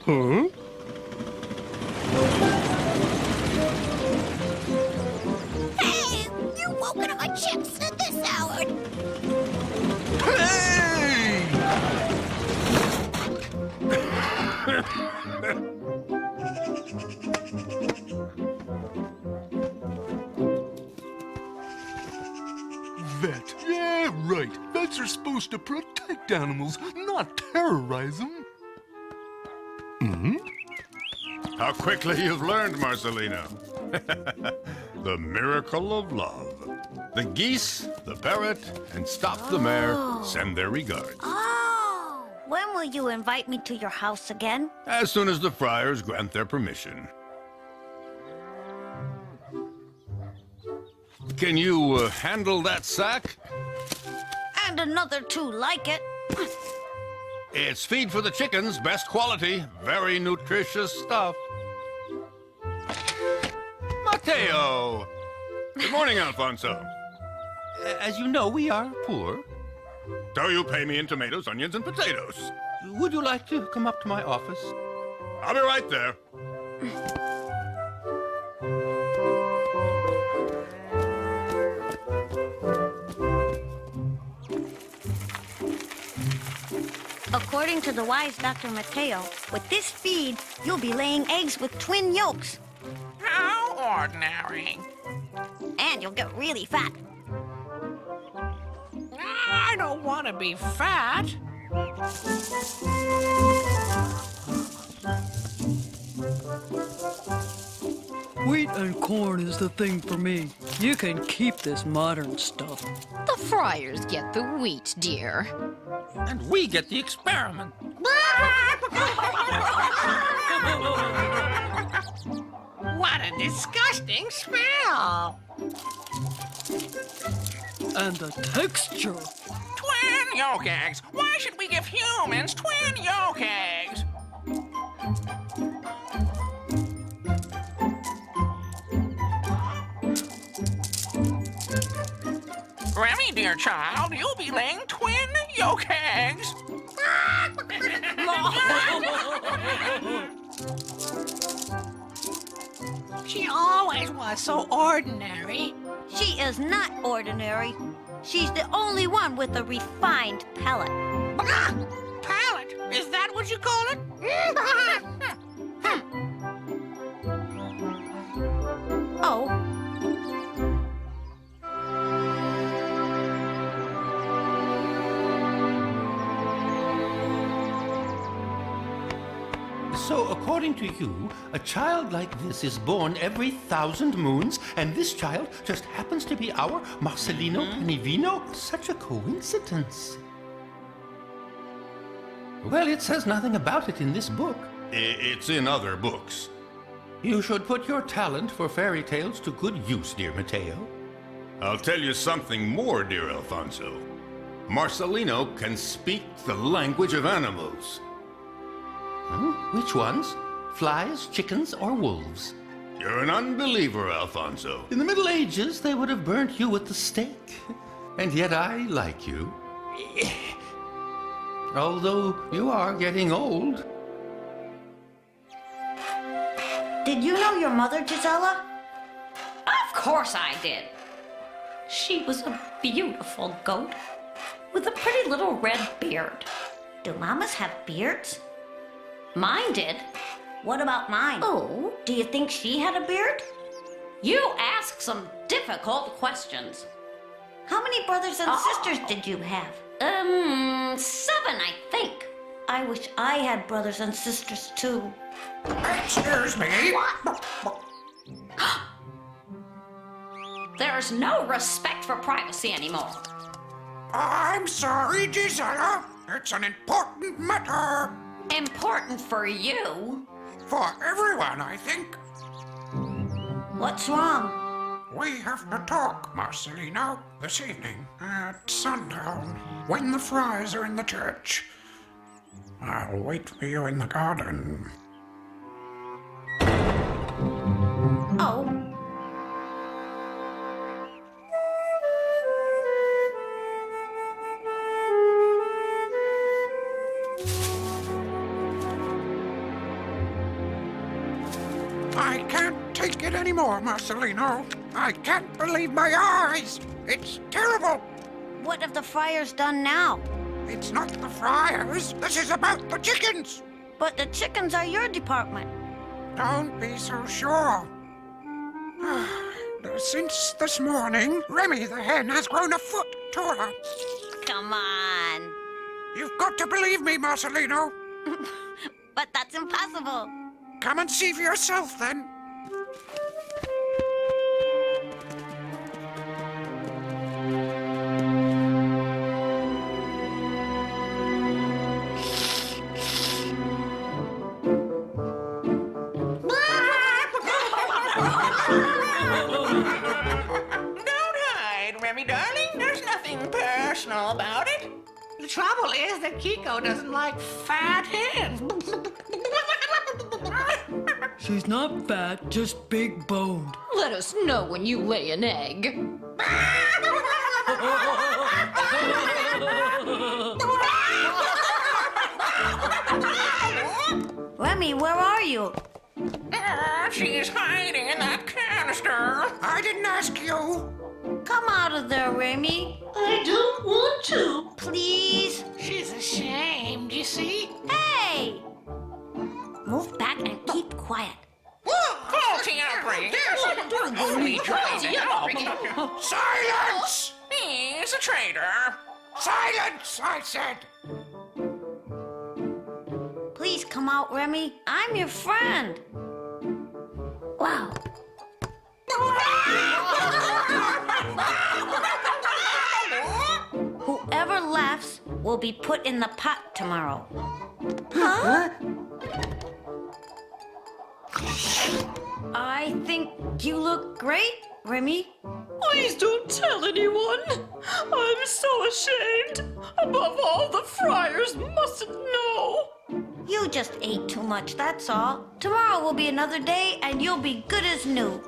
Huh? Hey, you woken up my chips at this hour. Hey! Vet. Yeah, right. Vets are supposed to protect animals, not terrorize them. How quickly you've learned, Marselino. The miracle of love. The geese, the parrot, and Stop the Mare send their regards. Oh, when will you invite me to your house again? As soon as the friars grant their permission. Can you handle that sack? And another two like it. It's feed for the chickens, best quality, very nutritious stuff. Mateo! Good morning, Alfonso. As you know, we are poor. So you pay me in tomatoes, onions, and potatoes. Would you like to come up to my office? I'll be right there. According to the wise Dr. Mateo, with this feed, you'll be laying eggs with twin yolks. How ordinary. And you'll get really fat. I don't want to be fat. Wheat and corn is the thing for me. You can keep this modern stuff. The friars get the wheat, dear. And we get the experiment. What a disgusting smell. And the texture. Twin yolk eggs. Why should we give humans twin yolk eggs? Remy, dear child, you'll be laying twin yolk eggs. She always was so ordinary. She is not ordinary. She's the only one with a refined palate. Palate? Is that what you call it? Oh. So, according to you, a child like this is born every 1,000 moons, and this child just happens to be our Marselino Vino? Such a coincidence. Well, it says nothing about it in this book. It's in other books. You should put your talent for fairy tales to good use, dear Mateo. I'll tell you something more, dear Alfonso. Marselino can speak the language of animals. Huh? Which ones? Flies, chickens, or wolves? You're an unbeliever, Alfonso. In the Middle Ages, they would have burnt you at the stake. And yet I like you. Although you are getting old. Did you know your mother, Gisela? Of course I did. She was a beautiful goat with a pretty little red beard. Do mamas have beards? Mine did. What about mine? Oh, Do you think she had a beard? you ask some difficult questions. How many brothers and sisters did you have? 7, I think. I wish I had brothers and sisters too. Excuse me. There's no respect for privacy anymore. I'm sorry, Gisela. It's an important matter. Important for you. For everyone, I think. What's wrong? We have to talk, Marselino, this evening at sundown, when the friars are in the church. I'll wait for you in the garden. Oh. I can't take it anymore, Marselino. I can't believe my eyes. It's terrible. What have the friars done now? It's not the friars. This is about the chickens. But the chickens are your department. Don't be so sure. Since this morning, Remy the hen has grown a foot taller. Come on. You've got to believe me, Marselino. But that's impossible. Come and see for yourself, then. Remy, darling, there's nothing personal about it. The trouble is that Kiko doesn't like fat hens. She's not fat, just big boned. Let us know when you lay an egg. Remy, where are you? She's hiding in that canister. I didn't ask you. Come out of there, Remy. I don't want to. Please. She's ashamed, you see. Hey! Move back and keep quiet. Faulty upbringing. Only trying to help. Silence! He's a traitor. Silence, I said. Please come out, Remy. I'm your friend. Wow. Whoever laughs will be put in the pot tomorrow. Huh? I think you look great, Remy. Please don't tell anyone. I'm so ashamed. Above all, the friars mustn't know. You just ate too much, that's all. Tomorrow will be another day and you'll be good as new.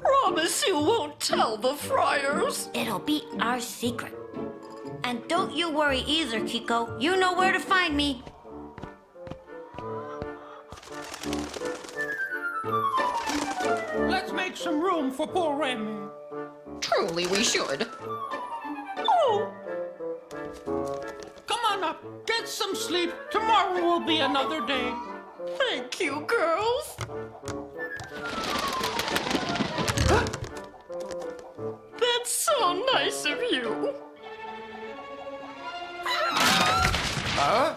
Promise you won't tell the friars. It'll be our secret. And don't you worry either, Kiko. You know where to find me. Let's make some room for poor Remy. Truly, we should. Oh! Come on up, get some sleep. Tomorrow will be another day. Thank you, girls. That's so nice of you. Huh?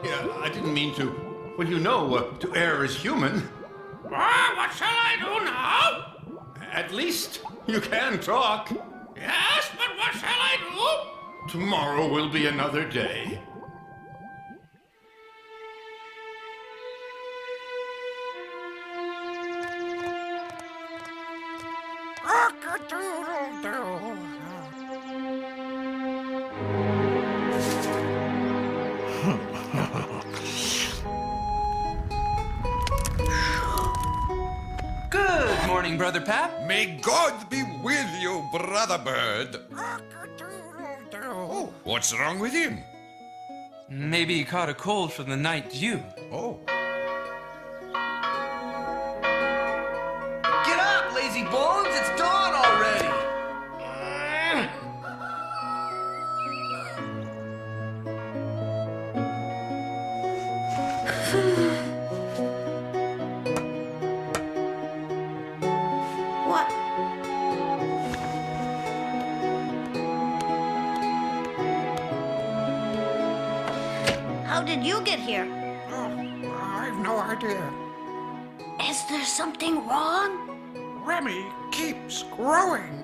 Yeah, I didn't mean to. Well, you know, to err is human. What shall I do now? At least you can talk. Yes, but what shall I do? Tomorrow will be another day. Good morning, Brother Pap. May God be with you, Brother Bird. Oh, what's wrong with him? Maybe he caught a cold from the night dew. Oh. Get up, lazy bones! It's dawn already! What? How did you get here? I've no idea. Is there something wrong? Remy keeps growing.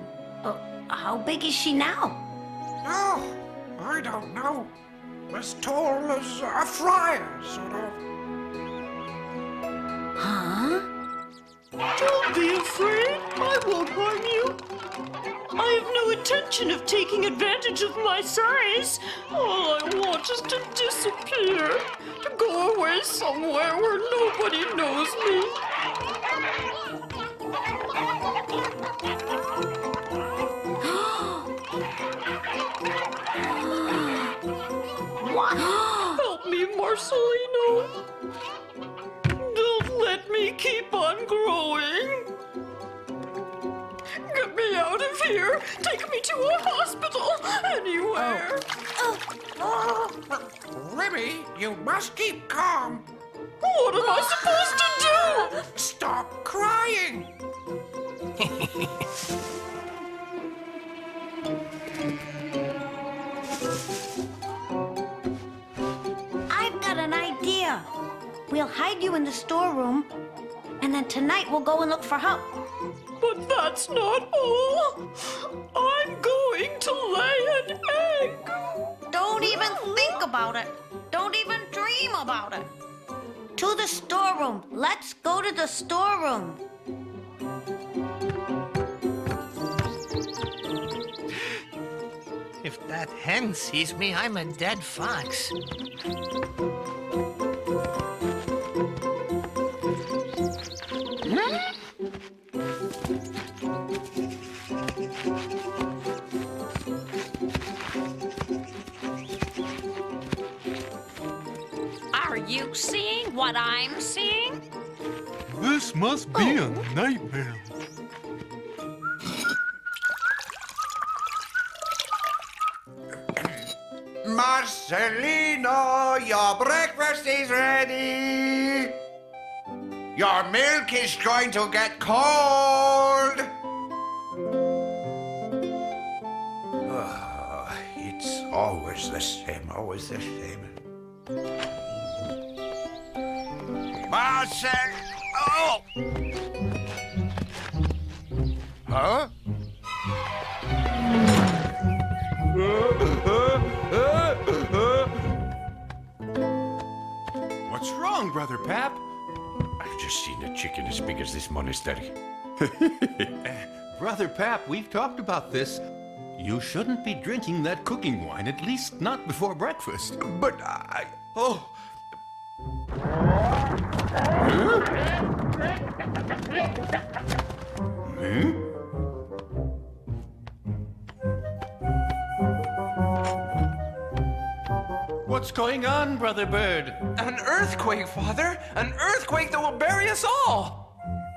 How big is she now? No, I don't know. As tall as a friar, sort of. Huh? Don't be afraid. I won't harm you. I have no intention of taking advantage of my size. All I want is to disappear, to go away somewhere where nobody knows me. to a hospital anywhere. Remy, you must keep calm. What am I supposed to do? Stop crying. I've got an idea. We'll hide you in the storeroom, and then tonight we'll go and look for help. But that's not all. I'm going to lay an egg. Don't even think about it. Don't even dream about it. To the storeroom. Let's go to the storeroom. If that hen sees me, I'm a dead fox. Are you seeing what I'm seeing? This must be a nightmare. Marselino, your breakfast is ready. Your milk is going to get cold. It's always the same, always the same. Marcel... Oh! Huh? What's wrong, Brother Pap? I've just seen a chicken as big as this monastery. Brother Pap, we've talked about this. You shouldn't be drinking that cooking wine, at least not before breakfast. But I... Oh. What's going on, Brother Bird? An earthquake, Father! An earthquake that will bury us all!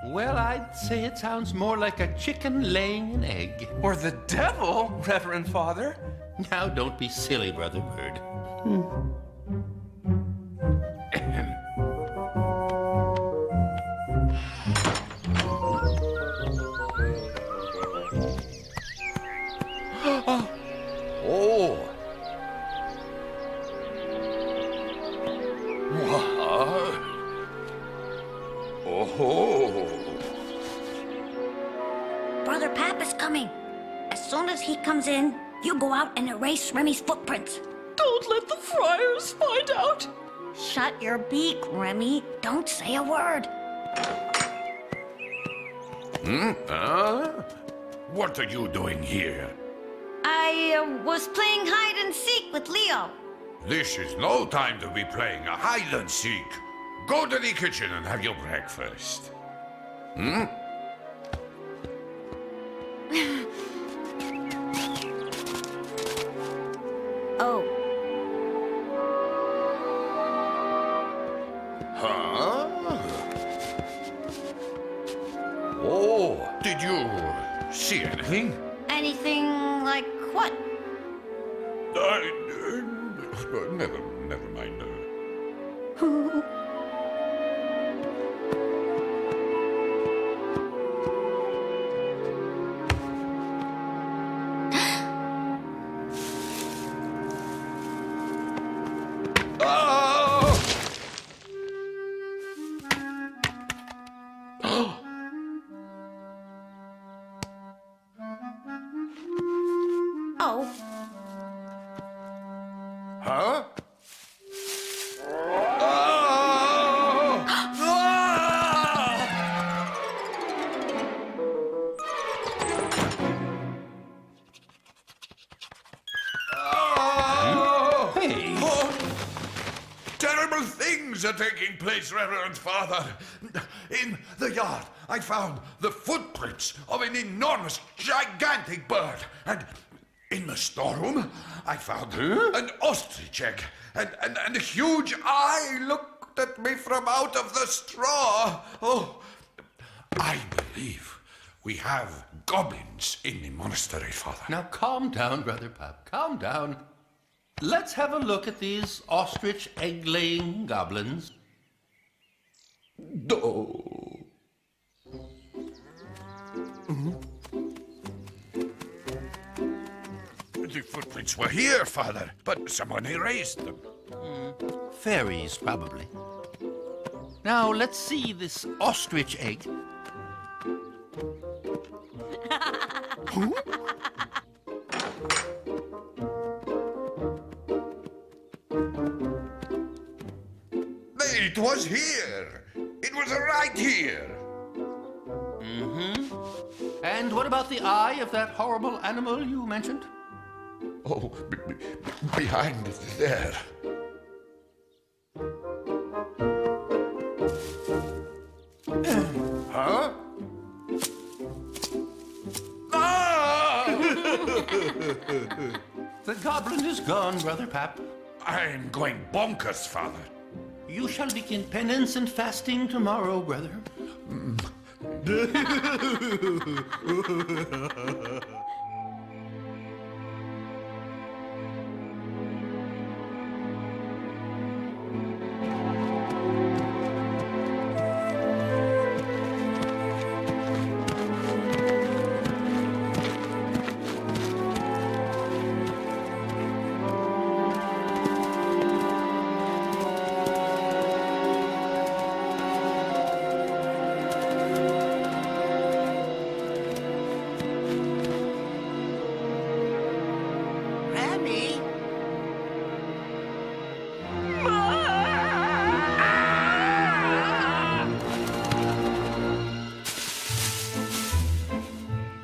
Well, I'd say it sounds more like a chicken laying an egg. Or the devil, Reverend Father. Now, don't be silly, Brother Bird. Oh! Oh! Brother Pap is coming. As soon as he comes in, you go out and erase Remy's footprints. Don't let the friars find out. Shut your beak, Remy. Don't say a word. What are you doing here? I was playing hide and seek with Leo. This is no time to be playing a hide and seek. Go to the kitchen and have your breakfast. Oh. Huh? Oh, did you see anything? Anything like what? Never mind. Oh. Huh? Hey! Terrible things are taking place, Reverend Father. In the yard, I found the footprints of an enormous, gigantic bird. And in the storeroom, I found an ostrich egg. And a huge eye looked at me from out of the straw. Oh, I believe We have goblins in the monastery, Father. Now calm down, Brother Pap, calm down. Let's have a look at these ostrich egg-laying goblins. Oh. The footprints were here, Father, but someone erased them. Fairies, probably. Now, let's see this ostrich egg. It was here. It was right here. And what about the eye of that horrible animal you mentioned? Oh, behind there. Huh? Ah! The goblin is gone, Brother Pap. I'm going bonkers, Father. You shall begin penance and fasting tomorrow, brother. Remy?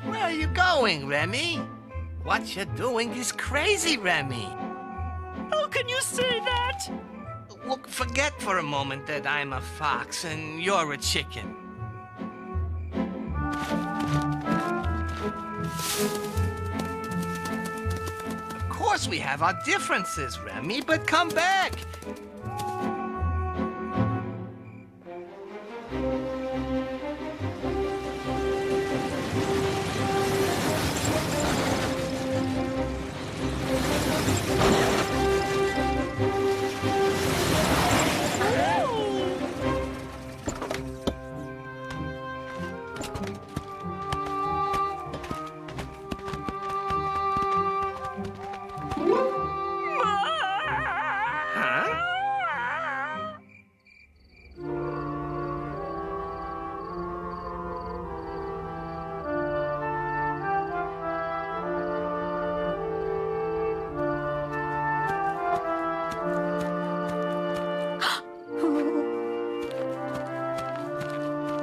Where are you going, Remy? What you're doing is crazy, Remy. How can you say that? Look, forget for a moment that I'm a fox and you're a chicken. Of course we have our differences, Remy, but come back.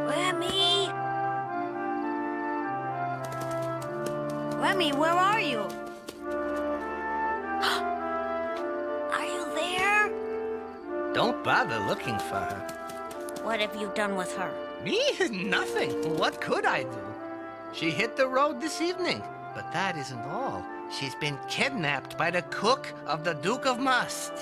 Remy? Remy, where are you? Are you there? Don't bother looking for her. What have you done with her? Me? Nothing. What could I do? She hit the road this evening. But that isn't all. She's been kidnapped by the cook of the Duke of Must.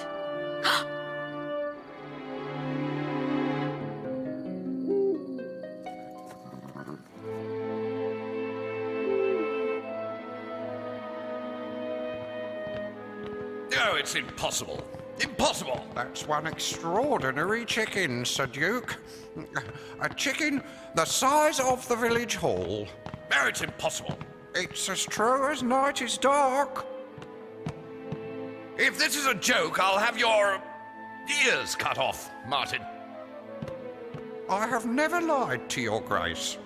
No, it's impossible. Impossible. That's one extraordinary chicken, Sir Duke. A chicken the size of the village hall. No, it's impossible. It's as true as night is dark. If this is a joke, I'll have your ears cut off, Martin. I have never lied to your grace.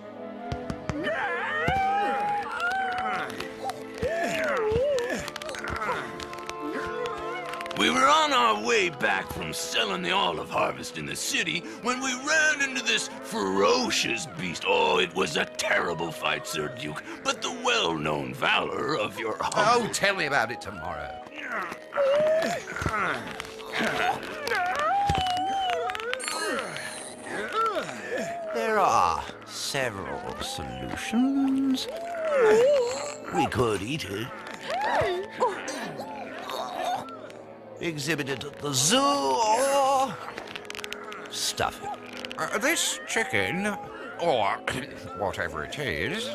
We were on our way back from selling the olive harvest in the city when we ran into this ferocious beast. Oh, it was a terrible fight, Sir Duke, but the well-known valor of your Oh, tell me about it tomorrow. There are several solutions. We could eat it. Exhibit it at the zoo or stuff it. This chicken or whatever it is.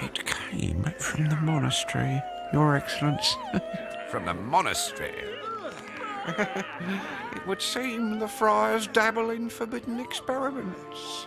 It came from the monastery, Your Excellence. From the monastery? It would seem the friars dabble in forbidden experiments.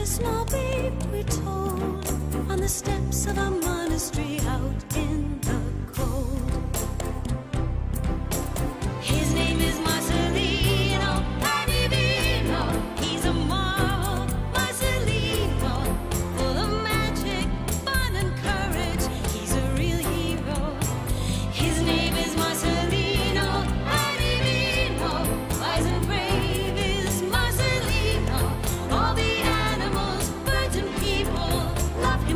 Small babe, we're told, on the steps of a monastery out in the cold. His name is Marselino, vino. He's a marvel, Marselino, full of magic, fun and courage. He's a real hero. His name is Marselino, vino. Wise and brave is Marselino. All the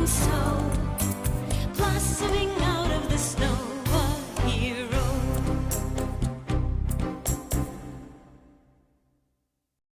so, blossoming out of the snow.